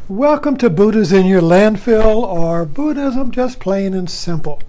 Welcome to Buddha's in Your Landfill, or Buddhism just plain and simple.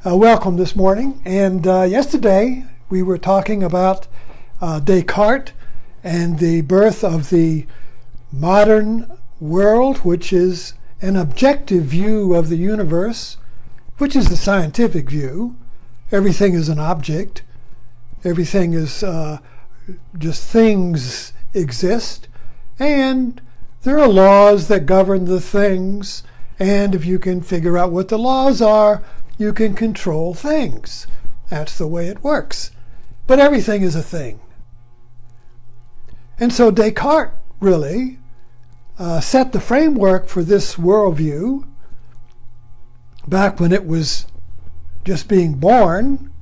Welcome this morning. And yesterday we were talking about Descartes and the birth of the modern world, which is an objective view of the universe, which is the scientific view. Everything is an object. Everything is just things exist. And there are laws that govern the things, and if you can figure out what the laws are, you can control things. That's the way it works. But everything is a thing. And so Descartes really set the framework for this worldview back when it was just being born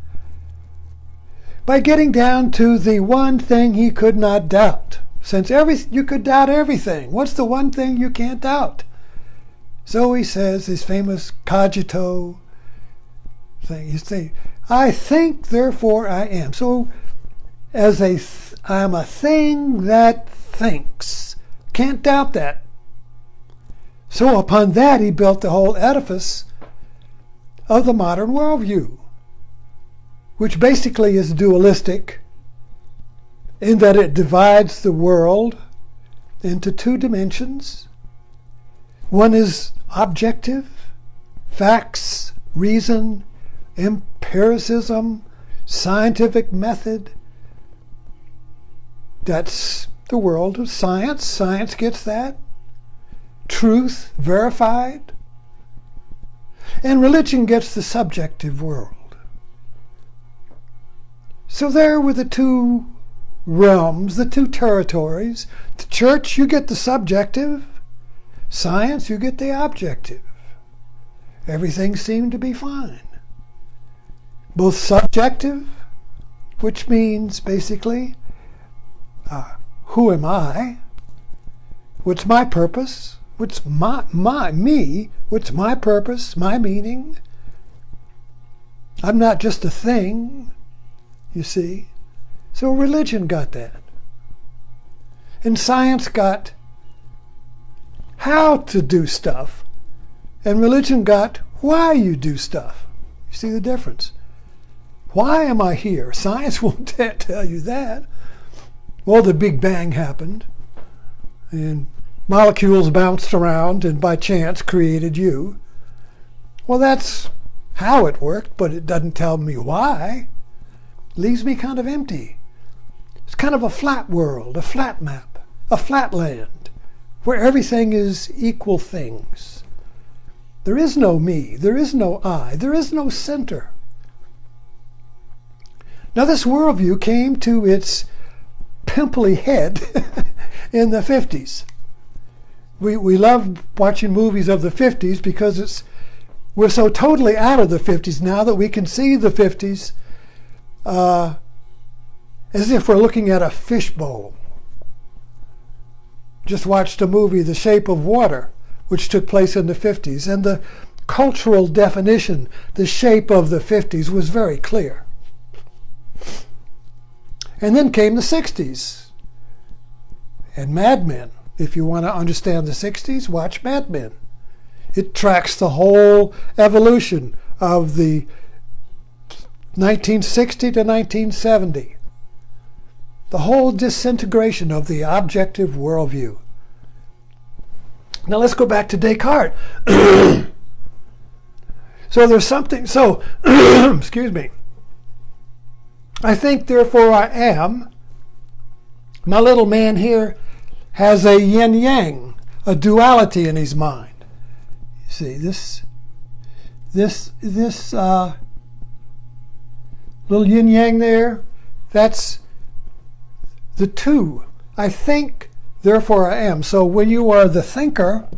by getting down to the one thing he could not doubt. Since you could doubt everything, what's the one thing you can't doubt? So he says his famous cogito thing. He says, I think, therefore I am. So I am a thing that thinks. Can't doubt that. So upon that he built the whole edifice of the modern worldview, which basically is dualistic, in that it divides the world into two dimensions. One is objective, facts, reason, empiricism, scientific method. That's the world of science. Science gets that. Truth, verified. And religion gets the subjective world. So there were the two realms, the two territories. The church, you get the subjective. Science, you get the objective. Everything seemed to be fine. Both subjective, which means basically, who am I? What's my purpose? What's me? What's my purpose, my meaning? I'm not just a thing, you see. So religion got that. And science got how to do stuff. And religion got why you do stuff. You see the difference? Why am I here? Science won't tell you that. Well, the Big Bang happened. And molecules bounced around and by chance created you. Well, that's how it worked, but it doesn't tell me why. It leaves me kind of empty. It's kind of a flat world, a flat map, a flat land, where everything is equal things. There is no me, there is no I, there is no center. Now this worldview came to its pimply head in the 50s. We love watching movies of the 50s because we're so totally out of the 50s now that we can see the 50s as if we're looking at a fishbowl. Just watched a movie, The Shape of Water, which took place in the 50s, and the cultural definition, the shape of the 50s, was very clear. And then came the 60s, and Mad Men. If you want to understand the 60s, watch Mad Men. It tracks the whole evolution of the 1960 to 1970. The whole disintegration of the objective worldview. Now let's go back to Descartes. So there's something, excuse me. I think, therefore I am. My little man here has a yin-yang, a duality in his mind. You see, this little yin-yang there, that's the two. I think, therefore I am. So when you are the thinker,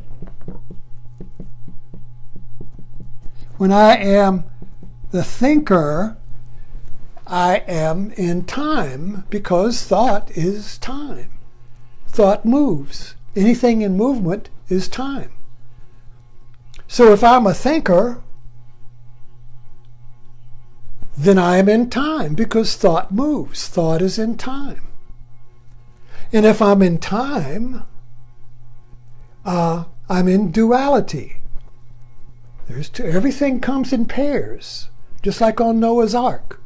when I am the thinker, I am in time, because thought is time. Thought moves. Anything in movement is time. So if I'm a thinker, then I am in time, because thought moves. Thought is in time. And if I'm in time, I'm in duality. Everything comes in pairs, just like on Noah's Ark.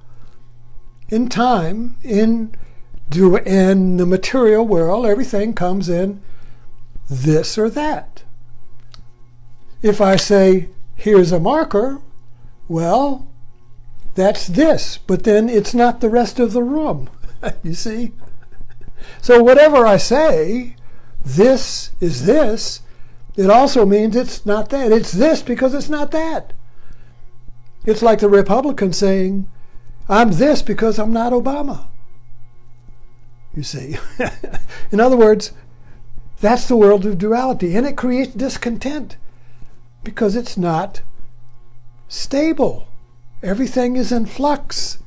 In time, in the material world, everything comes in this or that. If I say, here's a marker, well, that's this, but then it's not the rest of the room. You see? So whatever I say, this is this, it also means it's not that. It's this because it's not that. It's like the Republican saying, I'm this because I'm not Obama. You see? In other words, that's the world of duality, and it creates discontent because it's not stable. Everything is in flux.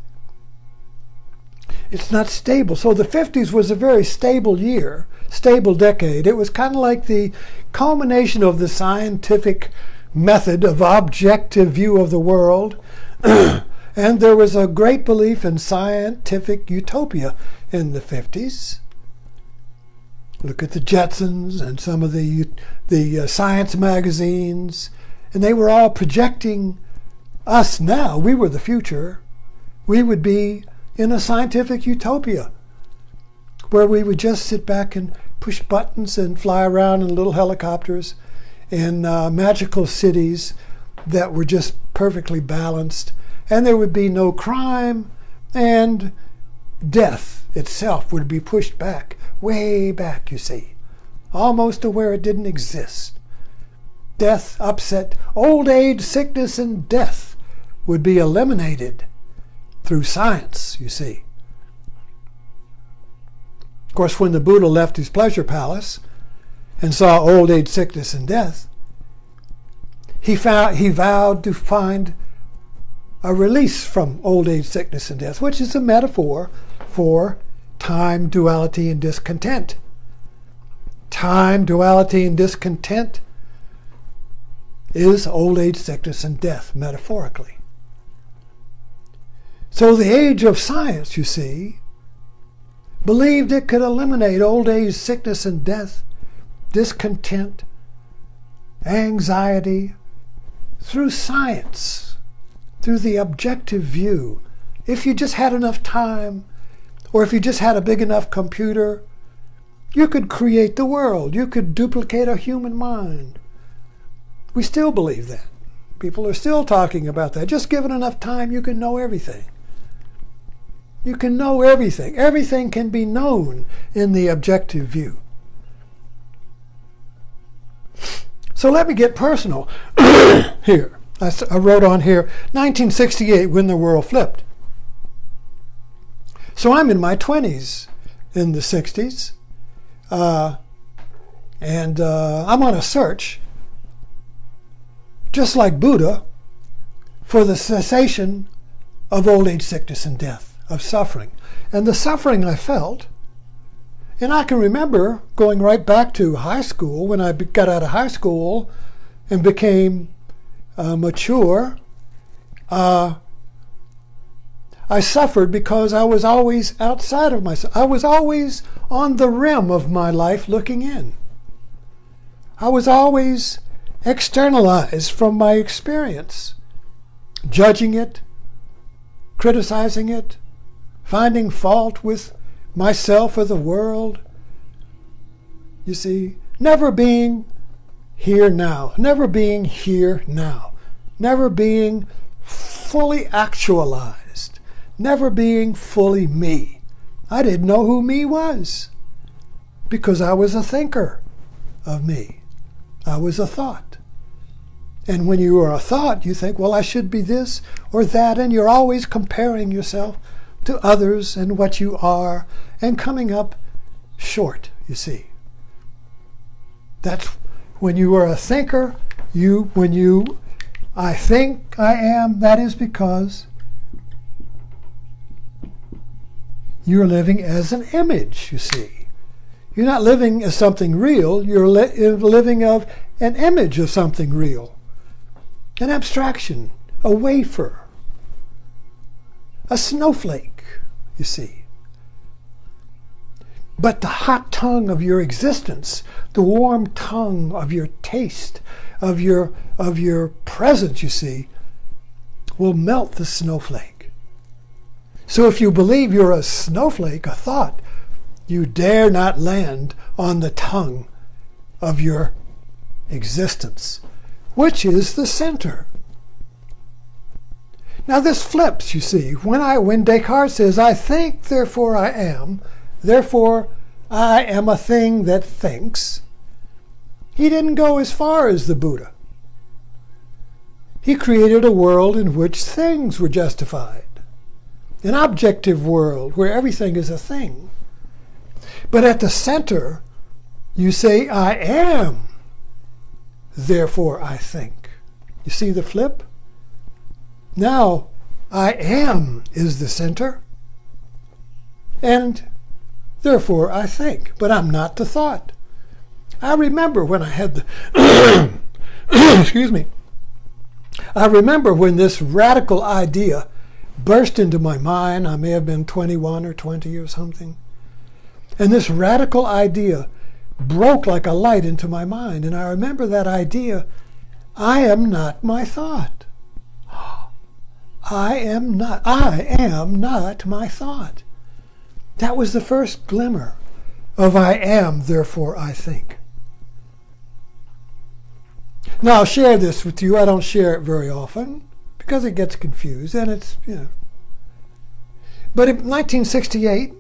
It's not stable. So the 50s was a very stable year, stable decade. It was kind of like the culmination of the scientific method of objective view of the world. And there was a great belief in scientific utopia in the 50s. Look at the Jetsons and some of the science magazines. And they were all projecting us now. We were the future. We would be in a scientific utopia where we would just sit back and push buttons and fly around in little helicopters in magical cities that were just perfectly balanced. And there would be no crime, and death itself would be pushed back, way back, you see, almost to where it didn't exist. Death, upset, old age, sickness, and death would be eliminated through science, you see. Of course, when the Buddha left his pleasure palace and saw old age, sickness, and death, he vowed to find a release from old age, sickness, and death, which is a metaphor for time, duality, and discontent. Time, duality, and discontent is old age, sickness, and death, metaphorically. So the age of science, you see, believed it could eliminate old age, sickness, and death, discontent, anxiety, through science, through the objective view. If you just had enough time, or if you just had a big enough computer, you could create the world. You could duplicate a human mind. We still believe that. People are still talking about that. Just given enough time, you can know everything. You can know everything. Everything can be known in the objective view. So let me get personal here. I wrote on here, 1968, when the world flipped. So I'm in my 20s in the 60s, and I'm on a search, just like Buddha, for the cessation of old age, sickness, and death, of suffering. And the suffering I felt, and I can remember going right back to high school, when I got out of high school and became mature, I suffered because I was always outside of myself. I was always on the rim of my life looking in. I was always externalized from my experience, judging it, criticizing it, finding fault with myself or the world. You see, never being here now, never being here now, never being fully actualized, never being fully me. I didn't know who me was because I was a thinker of me. I was a thought. And when you are a thought, you think, well, I should be this or that, and you're always comparing yourself to others and what you are and coming up short, you see. That's when you are a thinker, I think I am, that is because you're living as an image, you see. You're not living as something real, you're living of an image of something real. An abstraction, a wafer, a snowflake, you see. But the hot tongue of your existence, the warm tongue of your taste, of your presence, you see, will melt the snowflake. So if you believe you're a snowflake, a thought, you dare not land on the tongue of your existence, which is the center. Now this flips, you see. When Descartes says, I think, therefore I am a thing that thinks, he didn't go as far as the Buddha. He created a world in which things were justified, an objective world where everything is a thing. But at the center, you say, I am, therefore I think. You see the flip? Now, I am is the center, and therefore I think, but I'm not the thought. I remember when I had the, excuse me, I remember when this radical idea burst into my mind. I may have been 21 or 20 or something. And this radical idea broke like a light into my mind. And I remember that idea, I am not my thought. I am not my thought. That was the first glimmer of I am, therefore I think. Now I'll share this with you. I don't share it very often because it gets confused and it's, But in 1968,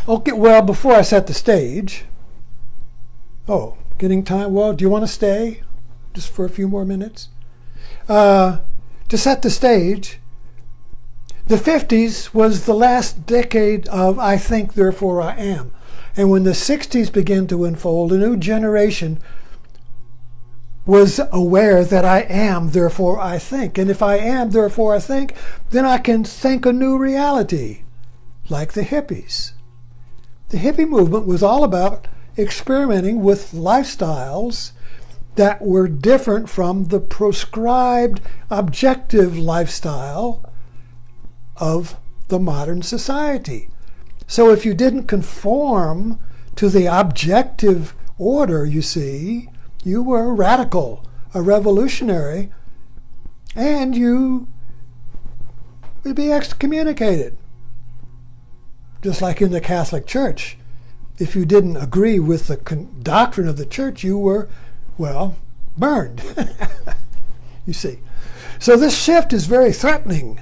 before I set the stage, getting time, do you want to stay just for a few more minutes? To set the stage, the 50s was the last decade of I think, therefore I am. And when the 60s began to unfold, a new generation was aware that I am, therefore I think. And if I am, therefore I think, then I can think a new reality, like the hippies. The hippie movement was all about experimenting with lifestyles that were different from the prescribed objective lifestyle of the modern society. So if you didn't conform to the objective order, you see, you were a radical, a revolutionary, and you would be excommunicated. Just like in the Catholic Church. If you didn't agree with the doctrine of the church, you were, burned. You see. So this shift is very threatening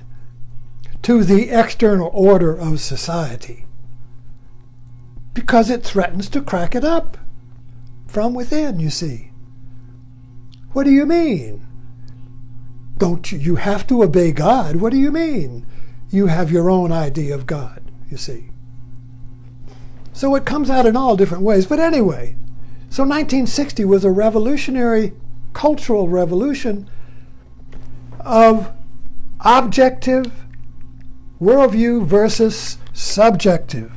to the external order of society because it threatens to crack it up from within, you see. What do you mean? You have to obey God? What do you mean? You have your own idea of God, you see. So it comes out in all different ways. But anyway, so 1960 was a revolutionary cultural revolution of objective worldview versus subjective.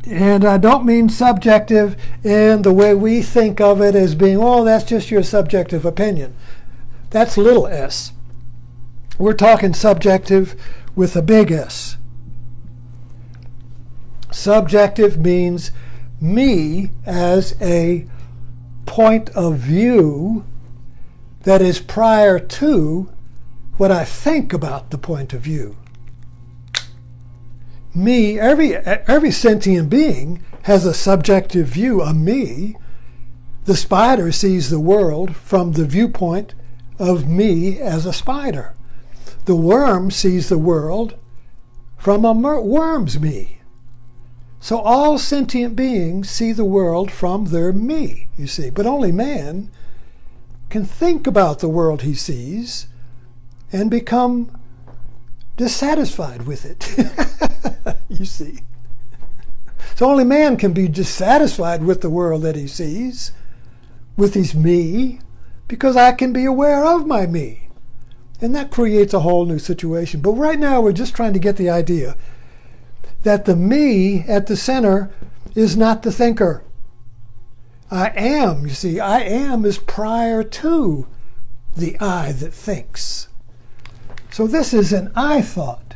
And I don't mean subjective in the way we think of it as being, that's just your subjective opinion. That's little s. We're talking subjective with a big S. Subjective means me as a point of view that is prior to what I think about the point of view. Me, every sentient being has a subjective view of me. The spider sees the world from the viewpoint of me as a spider. The worm sees the world from a worm's me. So all sentient beings see the world from their me, you see. But only man can think about the world he sees and become dissatisfied with it, you see. So only man can be dissatisfied with the world that he sees, with his me, because I can be aware of my me. And that creates a whole new situation. But right now we're just trying to get the idea that the me at the center is not the thinker. I am, you see, I am is prior to the I that thinks. So this is an I thought.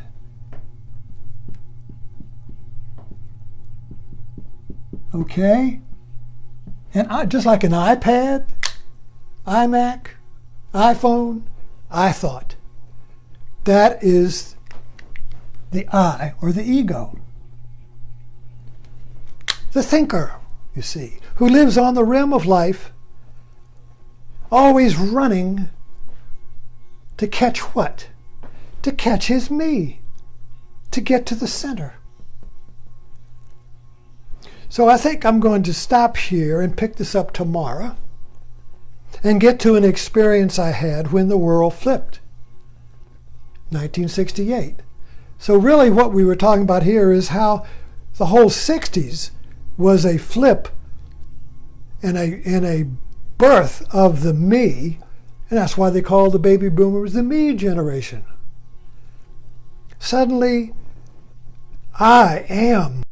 Okay? And just like an iPad, iMac, iPhone, I thought. That is the I, or the ego. The thinker, you see, who lives on the rim of life, always running to catch what? To catch his me, to get to the center. So I think I'm going to stop here and pick this up tomorrow and get to an experience I had when the world flipped, 1968. So really what we were talking about here is how the whole 60s was a flip and a birth of the me, and that's why they call the baby boomers the me generation. Suddenly, I am